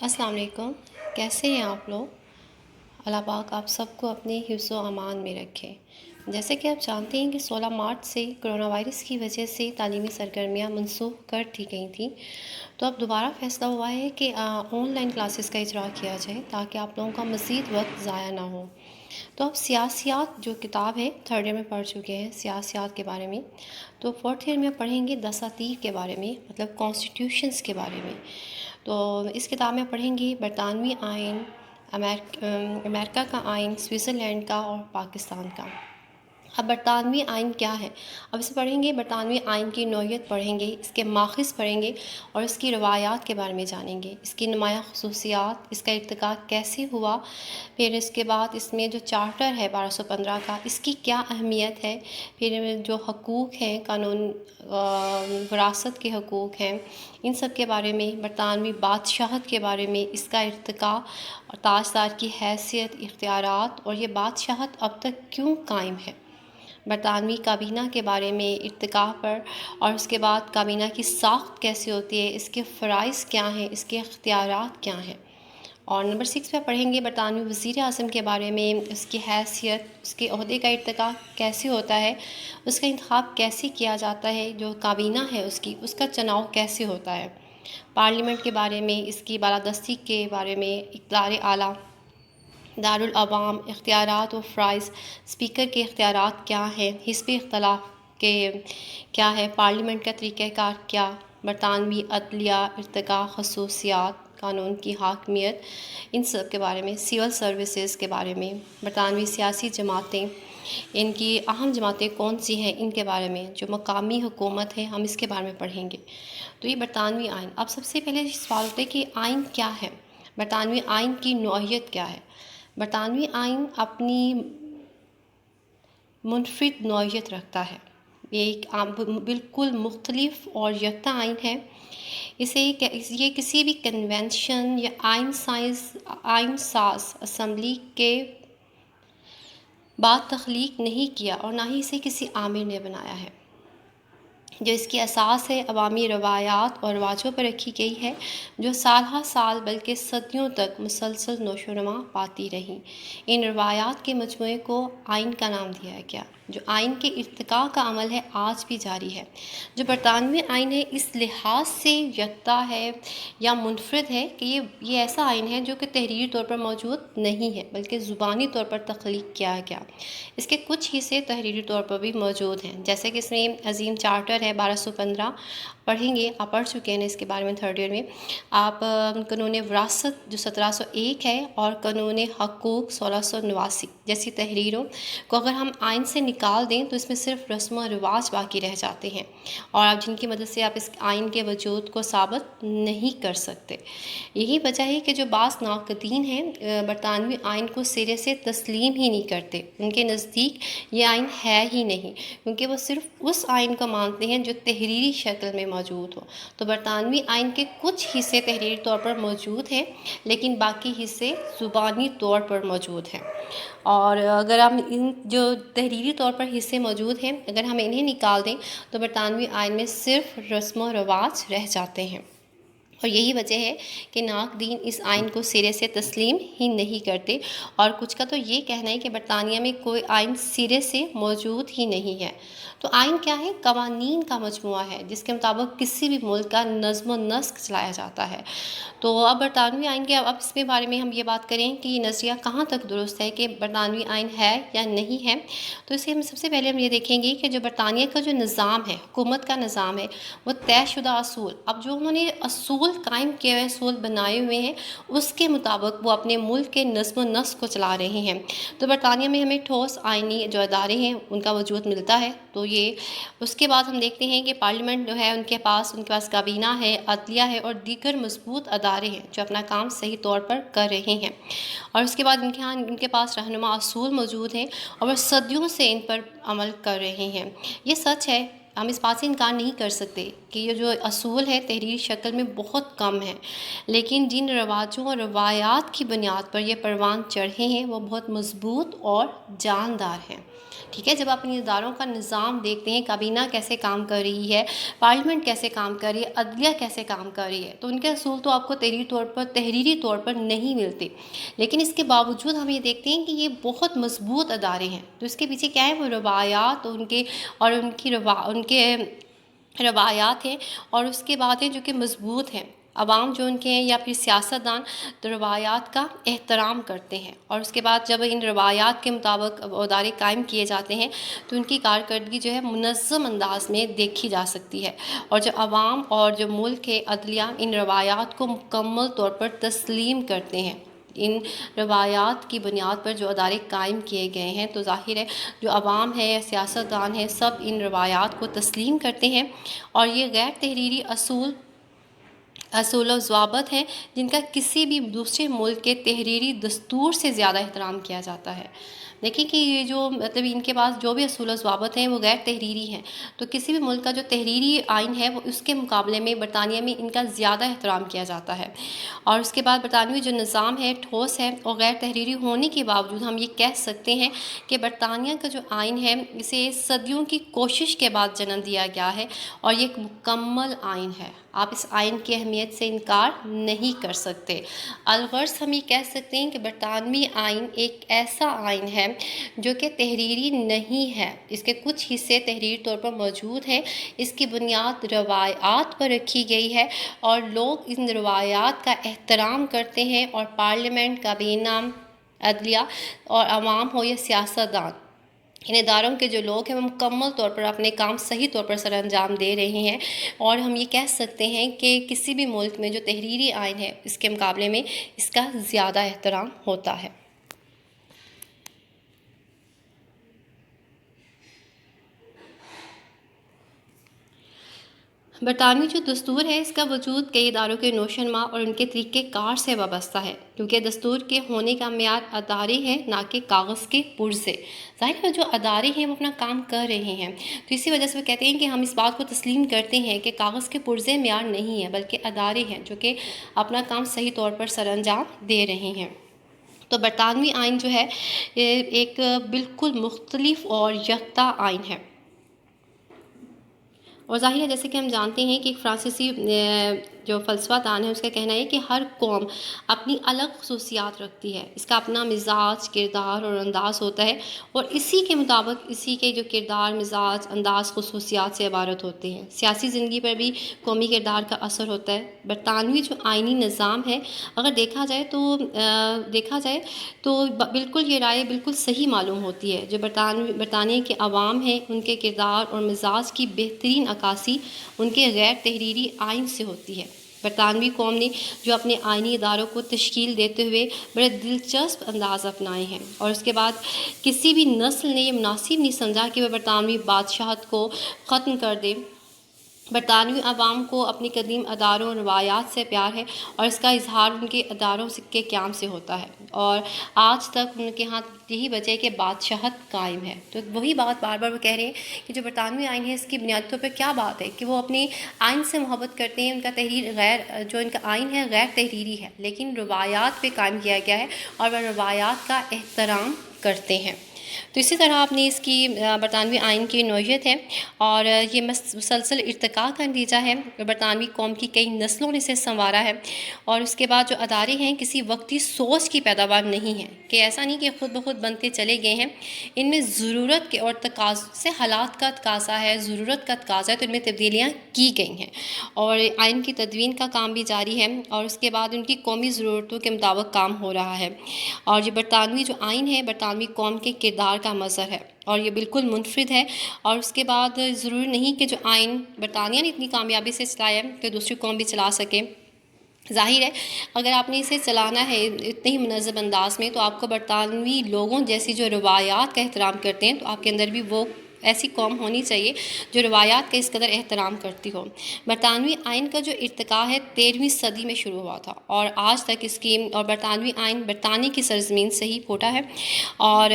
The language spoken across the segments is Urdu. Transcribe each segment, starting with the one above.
السلام علیکم، کیسے ہیں آپ لوگ؟ اللہ پاک آپ سب کو اپنے حفظ و امان میں رکھیں۔ جیسے کہ آپ جانتے ہیں کہ 16 مارچ سے کرونا وائرس کی وجہ سے تعلیمی سرگرمیاں منسوخ کر دی گئی تھیں، تو اب دوبارہ فیصلہ ہوا ہے کہ آن لائن کلاسز کا اجرا کیا جائے تاکہ آپ لوگوں کا مزید وقت ضائع نہ ہو۔ تو اب سیاسیات جو کتاب ہے 3rd ایئر میں پڑھ چکے ہیں سیاسیات کے بارے میں، تو 4th ایئر میں پڑھیں گے دساتیر کے بارے میں، مطلب کانسٹیٹیوشنز کے بارے میں۔ تو اس کتاب میں پڑھیں گے برطانوی آئین، امریکہ کا آئین، سوئٹزرلینڈ کا اور پاکستان کا۔ اب برطانوی آئین کیا ہے؟ اب اسے پڑھیں گے، برطانوی آئین کی نوعیت پڑھیں گے، اس کے ماخذ پڑھیں گے اور اس کی روایات کے بارے میں جانیں گے، اس کی نمایاں خصوصیات، اس کا ارتقاء کیسے ہوا، پھر اس کے بعد اس میں جو چارٹر ہے 1215 کا، اس کی کیا اہمیت ہے، پھر جو حقوق ہیں، قانون وراثت کے حقوق ہیں، ان سب کے بارے میں، برطانوی بادشاہت کے بارے میں، اس کا ارتقاء اور تاجدار کی حیثیت، اختیارات اور یہ بادشاہت اب تک کیوں قائم ہے، برطانوی کابینہ کے بارے میں، ارتقاء پر، اور اس کے بعد کابینہ کی ساخت کیسے ہوتی ہے، اس کے فرائض کیا ہیں، اس کے اختیارات کیا ہیں۔ اور نمبر 6 پہ پڑھیں گے برطانوی وزیر اعظم کے بارے میں، اس کی حیثیت، اس کے عہدے کا ارتقاء کیسے ہوتا ہے، اس کا انتخاب کیسے کیا جاتا ہے، جو کابینہ ہے اس کا چناؤ کیسے ہوتا ہے، پارلیمنٹ کے بارے میں، اس کی بالادستی کے بارے میں، اقتدار اعلیٰ، دارالعوام، اختیارات و فرائض، اسپیکر کے اختیارات کیا ہیں، حزبی اختلاف کے کیا ہے، پارلیمنٹ کا طریقہ کار کیا، برطانوی عدلیہ، ارتقاء، خصوصیات، قانون کی حاکمیت، ان سب کے بارے میں، سول سروسز کے بارے میں، برطانوی سیاسی جماعتیں، ان کی اہم جماعتیں کون سی ہیں، ان کے بارے میں، جو مقامی حکومت ہے ہم اس کے بارے میں پڑھیں گے۔ تو یہ برطانوی آئین۔ اب سب سے پہلے سوال ہوتا ہے کہ آئین کیا ہے، برطانوی آئین کی نوعیت کیا ہے۔ برطانوی آئین اپنی منفرد نوعیت رکھتا ہے، یہ ایک بالکل مختلف اور یکتا آئین ہے۔ یہ کسی بھی کنونشن یا آئین ساز اسمبلی کے بعد تخلیق نہیں کیا اور نہ ہی اسے کسی آمر نے بنایا ہے۔ جو اس کی اساس ہے عوامی روایات اور رواجوں پر رکھی گئی ہے، جو سال ہر سال بلکہ صدیوں تک مسلسل نشو و نما پاتی رہیں۔ ان روایات کے مجموعے کو آئین کا نام دیا گیا، جو آئین کے ارتقاء کا عمل ہے آج بھی جاری ہے۔ جو برطانوی آئین ہے اس لحاظ سے یکتا ہے یا منفرد ہے کہ یہ ایسا آئین ہے جو کہ تحریری طور پر موجود نہیں ہے بلکہ زبانی طور پر تخلیق کیا گیا۔ اس کے کچھ حصے تحریری طور پر بھی موجود ہیں، جیسے کہ اس میں عظیم چارٹر ہے 1215 پڑھیں گے، آپ پڑھ چکے ہیں اس کے بارے میں 3rd ایئر میں۔ آپ قانون وراثت جو 1701 ہے اور قانون حقوق 1689 جیسی تحریروں کو اگر ہم آئین سے نکال دیں تو اس میں صرف رسم و رواج باقی رہ جاتے ہیں، اور جن کی مدد سے آپ اس آئین کے وجود کو ثابت نہیں کر سکتے۔ یہی وجہ ہے کہ جو بعض ناقدین ہیں برطانوی آئین کو سرے سے تسلیم ہی نہیں کرتے، ان کے نزدیک یہ آئین ہے ہی نہیں، کیونکہ وہ صرف اس آئین کو مانتے ہیں جو تحریری شکل میں موجود ہو۔ تو برطانوی آئین کے کچھ حصے تحریری طور پر موجود ہیں لیکن باقی حصے زبانی طور پر موجود ہیں، اور اگر ہم ان جو تحریری طور پر حصے موجود ہیں اگر ہم انہیں نکال دیں تو برطانوی آئین میں صرف رسم و رواج رہ جاتے ہیں، اور یہی وجہ ہے کہ ناقدین اس آئین کو سرے سے تسلیم ہی نہیں کرتے، اور کچھ کا تو یہ کہنا ہے کہ برطانیہ میں کوئی آئین سرے سے موجود ہی نہیں ہے۔ تو آئین کیا ہے؟ قوانین کا مجموعہ ہے جس کے مطابق کسی بھی ملک کا نظم و نسق چلایا جاتا ہے۔ تو اب برطانوی آئین کے اب اس کے بارے میں ہم یہ بات کریں کہ یہ نظریہ کہاں تک درست ہے کہ برطانوی آئین ہے یا نہیں ہے، تو اسے ہم سب سے پہلے ہم یہ دیکھیں گے کہ جو برطانیہ کا جو نظام ہے، حکومت کا نظام ہے، وہ طے شدہ اصول، اب جو انہوں نے اصول قائم کیے ہوئے، اصول بنائے ہوئے ہیں، اس کے مطابق وہ اپنے ملک کے نظم و نسق کو چلا رہے ہیں۔ تو برطانیہ میں ہمیں ٹھوس آئینی جو ادارے ہیں ان کا وجود ملتا ہے۔ تو یہ اس کے بعد ہم دیکھتے ہیں کہ پارلیمنٹ جو ہے ان کے پاس کابینہ ہے، عدلیہ ہے اور دیگر مضبوط ادارے ہیں جو اپنا کام صحیح طور پر کر رہے ہیں، اور اس کے بعد ان کے پاس رہنما اصول موجود ہیں اور وہ صدیوں سے ان پر عمل کر رہے ہیں۔ یہ سچ ہے، ہم اس بات سے انکار نہیں کر سکتے کہ یہ جو اصول ہے تحریری شکل میں بہت کم ہے، لیکن جن رواجوں اور روایات کی بنیاد پر یہ پروان چڑھے ہیں وہ بہت مضبوط اور جاندار ہیں۔ ٹھیک ہے، جب آپ ان اداروں کا نظام دیکھتے ہیں، کابینہ کیسے کام کر رہی ہے، پارلیمنٹ کیسے کام کر رہی ہے، عدلیہ کیسے کام کر رہی ہے، تو ان کے اصول تو آپ کو تحریری طور پر نہیں ملتے، لیکن اس کے باوجود ہم یہ دیکھتے ہیں کہ یہ بہت مضبوط ادارے ہیں۔ تو اس کے پیچھے کیا ہے، وہ روایات ان کے روایات ہیں، اور اس کے بعد ہیں جو کہ مضبوط ہیں۔ عوام جو ان کے ہیں یا پھر سیاستدان تو روایات کا احترام کرتے ہیں، اور اس کے بعد جب ان روایات کے مطابق ادارے قائم کیے جاتے ہیں تو ان کی کارکردگی جو ہے منظم انداز میں دیکھی جا سکتی ہے، اور جو عوام اور جو ملک کے عدلیہ ان روایات کو مکمل طور پر تسلیم کرتے ہیں۔ ان روایات کی بنیاد پر جو ادارے قائم کیے گئے ہیں، تو ظاہر ہے جو عوام ہے، سیاستدان ہے، سب ان روایات کو تسلیم کرتے ہیں، اور یہ غیر تحریری اصول و ضوابط ہیں جن کا کسی بھی دوسرے ملک کے تحریری دستور سے زیادہ احترام کیا جاتا ہے۔ دیکھیں کہ یہ جو مطلب ان کے پاس جو بھی اصول و ضوابط ہیں وہ غیر تحریری ہیں، تو کسی بھی ملک کا جو تحریری آئین ہے وہ اس کے مقابلے میں برطانیہ میں ان کا زیادہ احترام کیا جاتا ہے، اور اس کے بعد برطانوی جو نظام ہے ٹھوس ہے اور غیر تحریری ہونے کے باوجود ہم یہ کہہ سکتے ہیں کہ برطانیہ کا جو آئین ہے اسے صدیوں کی کوشش کے بعد جنم دیا گیا ہے، اور یہ ایک مکمل آئین ہے۔ آپ اس آئین کی اہمیت سے انکار نہیں کر سکتے۔ الغرض ہم یہ کہہ سکتے ہیں کہ برطانوی آئین ایک ایسا آئین ہے جو کہ تحریری نہیں ہے، اس کے کچھ حصے تحریری طور پر موجود ہیں، اس کی بنیاد روایات پر رکھی گئی ہے، اور لوگ ان روایات کا احترام کرتے ہیں، اور پارلیمنٹ، کابینہ، عدلیہ اور عوام ہو یا سیاستدان، ان اداروں کے جو لوگ ہیں وہ مکمل طور پر اپنے کام صحیح طور پر سر انجام دے رہے ہیں، اور ہم یہ کہہ سکتے ہیں کہ کسی بھی ملک میں جو تحریری آئین ہے اس کے مقابلے میں اس کا زیادہ احترام ہوتا ہے۔ برطانوی جو دستور ہے اس کا وجود کئی اداروں کے نوشنما اور ان کے طریقہ کار سے وابستہ ہے، کیونکہ دستور کے ہونے کا معیار ادارے ہیں نہ کہ کاغذ کے پرزے۔ ظاہر ہے جو ادارے ہیں وہ اپنا کام کر رہے ہیں، تو اسی وجہ سے وہ کہتے ہیں کہ ہم اس بات کو تسلیم کرتے ہیں کہ کاغذ کے پرزے معیار نہیں ہے، بلکہ ادارے ہیں جو کہ اپنا کام صحیح طور پر سر انجام دے رہے ہیں۔ تو برطانوی آئین جو ہے یہ ایک بالکل مختلف اور یکتا آئین ہے، اور ظاہر ہے جیسے کہ ہم جانتے ہیں کہ ایک فرانسیسی جو فلسفہ دان ہے اس کا کہنا ہے کہ ہر قوم اپنی الگ خصوصیات رکھتی ہے، اس کا اپنا مزاج، کردار اور انداز ہوتا ہے، اور اسی کے مطابق اسی کے جو کردار، مزاج، انداز، خصوصیات سے عبارت ہوتے ہیں۔ سیاسی زندگی پر بھی قومی کردار کا اثر ہوتا ہے۔ برطانوی جو آئینی نظام ہے اگر دیکھا جائے تو بالکل یہ رائے بالکل صحیح معلوم ہوتی ہے۔ جو برطانیہ کے عوام ہیں ان کے کردار اور مزاج کی بہترین عکاسی ان کے غیر تحریری آئین سے ہوتی ہے۔ برطانوی قوم نے جو اپنے آئینی اداروں کو تشکیل دیتے ہوئے بڑے دلچسپ انداز اپنائے ہیں، اور اس کے بعد کسی بھی نسل نے یہ مناسب نہیں سمجھا کہ وہ برطانوی بادشاہت کو ختم کر دے۔ برطانوی عوام کو اپنی قدیم اداروں اور روایات سے پیار ہے، اور اس کا اظہار ان کے اداروں کے قیام سے ہوتا ہے، اور آج تک ان کے ہاں یہی وجہ ہے کہ بادشاہت قائم ہے۔ تو وہی بات بار بار وہ کہہ رہے ہیں کہ جو برطانوی آئین ہے اس کی بنیادی طور پر کیا بات ہے کہ وہ اپنے آئین سے محبت کرتے ہیں، ان کا جو ان کا آئین ہے غیر تحریری ہے، لیکن روایات پہ قائم کیا گیا ہے، اور وہ روایات کا احترام کرتے ہیں۔ تو اسی طرح اپنی اس کی برطانوی آئین کی نوعیت ہے، اور یہ مسلسل ارتقاء کا نتیجہ ہے۔ برطانوی قوم کی کئی نسلوں نے اسے سنوارا ہے، اور اس کے بعد جو ادارے ہیں کسی وقتی سوچ کی پیداوار نہیں ہیں، کہ ایسا نہیں کہ خود بخود بنتے چلے گئے ہیں، ان میں ضرورت کے اور تقاضے سے حالات کا تقاضا ہے، ضرورت کا تقاضا ہے، تو ان میں تبدیلیاں کی گئی ہیں، اور آئین کی تدوین کا کام بھی جاری ہے، اور اس کے بعد ان کی قومی ضرورتوں کے مطابق کام ہو رہا ہے۔ اور یہ برطانوی جو آئین ہے برطانوی قوم کے کردار کا مظہر ہے، اور یہ بالکل منفرد ہے، اور اس کے بعد ضروری نہیں کہ جو آئین برطانیہ نے اتنی کامیابی سے چلایا ہے کہ دوسری قوم بھی چلا سکے۔ ظاہر ہے اگر آپ نے اسے چلانا ہے اتنے ہی منظم انداز میں، تو آپ کو برطانوی لوگوں جیسی جو روایات کا احترام کرتے ہیں تو آپ کے اندر بھی وہ ایسی قوم ہونی چاہیے جو روایات کا اس قدر احترام کرتی ہو۔ برطانوی آئین کا جو ارتقاء ہے 13ویں صدی میں شروع ہوا تھا، اور آج تک اس کی اور برطانوی آئین برطانیہ کی سرزمین سے ہی پھوٹا ہے، اور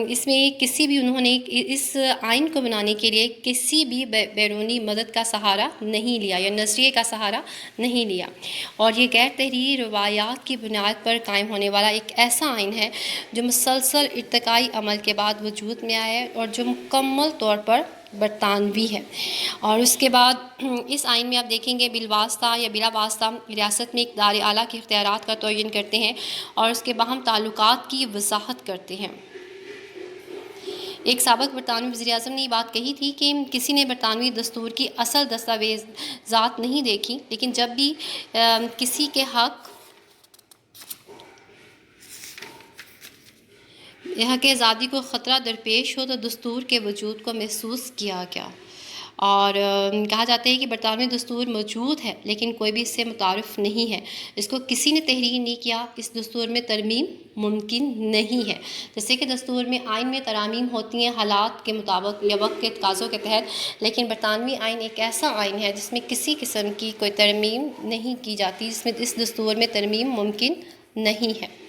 اس میں کسی بھی انہوں نے اس آئین کو بنانے کے لیے کسی بھی بیرونی مدد کا سہارا نہیں لیا یا نظریے کا سہارا نہیں لیا، اور یہ غیر تحریری روایات کی بنیاد پر قائم ہونے والا ایک ایسا آئین ہے جو مسلسل ارتقائی عمل کے بعد وجود میں آیا ہے اور جو مکمل طور پر برطانوی ہے۔ اور اس کے بعد اس آئین میں آپ دیکھیں گے بالواسطہ یا بلا واسطہ ریاست میں اقتدار اعلیٰ کے اختیارات کا تعین کرتے ہیں اور اس کے باہم تعلقات کی وضاحت کرتے ہیں۔ ایک سابق برطانوی وزیر اعظم نے یہ بات کہی تھی کہ کسی نے برطانوی دستور کی اصل دستاویزات نہیں دیکھی، لیکن جب بھی کسی کے حق آزادی کو خطرہ درپیش ہو تو دستور کے وجود کو محسوس کیا گیا، اور کہا جاتا ہے کہ برطانوی دستور موجود ہے لیکن کوئی بھی اس سے متعارف نہیں ہے، اس کو کسی نے تحریر نہیں کیا، اس دستور میں ترمیم ممکن نہیں ہے۔ جیسے کہ دستور میں آئین میں ترامیم ہوتی ہیں حالات کے مطابق یا وقت کے تقاضوں کے تحت، لیکن برطانوی آئین ایک ایسا آئین ہے جس میں کسی قسم کی کوئی ترمیم نہیں کی جاتی، جس میں اس دستور میں ترمیم ممکن نہیں ہے۔